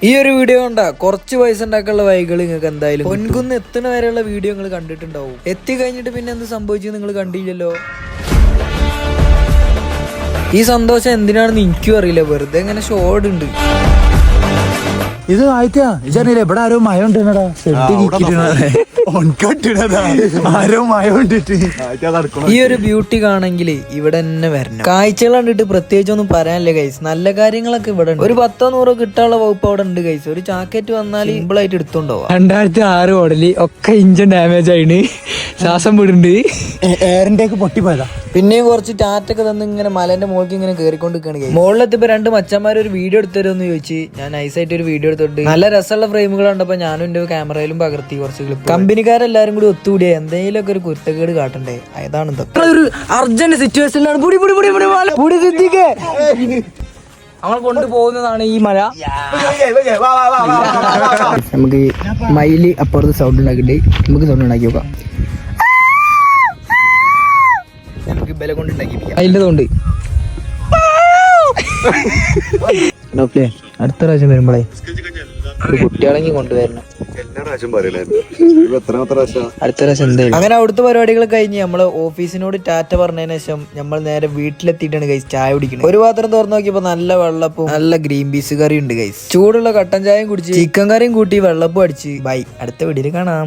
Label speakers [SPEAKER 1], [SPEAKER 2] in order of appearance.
[SPEAKER 1] ഈ ഒരു വീഡിയോ കണ്ട കുറച്ച് പൈസ ഉണ്ടാക്കാനുള്ള വഴികൾ നിങ്ങൾക്ക് എന്തായാലും പൊൻകുന്ന് എത്തുന്ന വരെയുള്ള വീഡിയോ നിങ്ങൾ കണ്ടിട്ടുണ്ടാവും. എത്തി കഴിഞ്ഞിട്ട് പിന്നെ എന്ത് സംഭവിച്ചു നിങ്ങൾ കണ്ടില്ലല്ലോ. ഈ സന്തോഷം എന്തിനാണെന്ന് എനിക്കും അറിയില്ല, വെറുതെ ഇങ്ങനെ ഷോർട്ട് ഉണ്ട്.
[SPEAKER 2] ഇത് ആയിട്ടാ ഇതറിയില്ല, ഇവിടെ ആരോ മയം ഉണ്ടെന്നടാ. ആരോ മയം ഉണ്ടിട്ട്
[SPEAKER 1] ഈ ഒരു ബ്യൂട്ടി കാണെങ്കിൽ ഇവിടെ തന്നെ വരണം. കാഴ്ചകൾ കണ്ടിട്ട് പ്രത്യേകിച്ച് ഒന്നും പറയാനില്ല ഗൈസ്. നല്ല കാര്യങ്ങളൊക്കെ ഇവിടെ ഉണ്ട്. ഒരു 10-100 കിട്ടാനുള്ള വകുപ്പ് അവിടെ ഉണ്ട് ഗൈസ്. ഒരു ജാക്കറ്റ് വന്നാൽ സിമ്പിൾ ആയിട്ട് എടുത്തോണ്ടാവാ.
[SPEAKER 3] 2006 മോഡല് ഒക്കെ ഇഞ്ചൻ ഡാമേജ് ആയിന്, ശ്വാസം വിടുന്നുണ്ട്,
[SPEAKER 2] എയറിന്റെ ഒക്കെ പൊട്ടിപ്പോയതാ.
[SPEAKER 1] പിന്നെയും കുറച്ച് ടാറ്റൊക്കെ തന്ന് ഇങ്ങനെ മലേന്റെ മുകളിൽ ഇങ്ങനെ കയറിക്കൊണ്ടിരിക്കുകയാണ്. മുകളിലെത്തിപ്പോ 2 മച്ചന്മാർ ഒരു വീഡിയോ എടുത്തരുമെന്ന് ചോദിച്ച് ഞാൻ നൈസായിട്ട് ഒരു വീഡിയോ എടുത്തിട്ട് നല്ല രസമുള്ള ഫ്രെയിമുകൾ കണ്ടപ്പോ ഞാനും എന്റെ ക്യാമറയിലും പകർത്തി കുറച്ച് ക്ലിപ്പ്. കമ്പനിക്കാരെല്ലാരും കൂടി ഒത്തുകൂടിയ എന്തെങ്കിലുമൊക്കെ ഒരു കുരുത്തക്കേട് കാട്ടണ്ടേ, അതാണ് ഇതൊക്കെ.
[SPEAKER 3] ഒരു അർജന്റ് സിറ്റുവേഷനിലാണ് നമ്മൾ കൊണ്ടുപോകുന്നതാണ് ഈ മഴ.
[SPEAKER 1] നമുക്ക് മയില് അപ്പുറത്ത് സൗണ്ട് ഉണ്ടാക്കിട്ട് നമുക്ക് സൗണ്ട് ഉണ്ടാക്കി നോക്കാം. നമുക്ക് ബല കൊണ്ട് ഉണ്ടാക്കി
[SPEAKER 3] അതിന്റെ സൗണ്ട്
[SPEAKER 1] അടുത്ത പ്രാവശ്യം വരുമ്പോഴേ ഒരു കുട്ടിയാളെങ്കിൽ കൊണ്ടുവരണം. അടുത്ത പ്രാവശ്യം എന്തായാലും. അങ്ങനെ അവിടുത്തെ പരിപാടികൾ കഴിഞ്ഞ് നമ്മള് ഓഫീസിനോട് ടാറ്റ പറഞ്ഞതിന് ശേഷം നമ്മൾ നേരെ വീട്ടിലെത്തിയിട്ടാണ് ഗൈസ് ചായ കുടിക്കുന്നത്. ഒരു പാത്രം തുറന്നു നോക്കിയപ്പോ നല്ല വെള്ളപ്പും നല്ല ഗ്രീൻ പീസ് കറി ഉണ്ട് ഗൈസ്. ചൂടുള്ള കട്ടൻ ചായയും കുടിച്ച് ചിക്കൻ കറിയും കൂട്ടി വെള്ളപ്പും അടിച്ച് ബൈ. അടുത്ത വീഡിയോയിൽ കാണാം.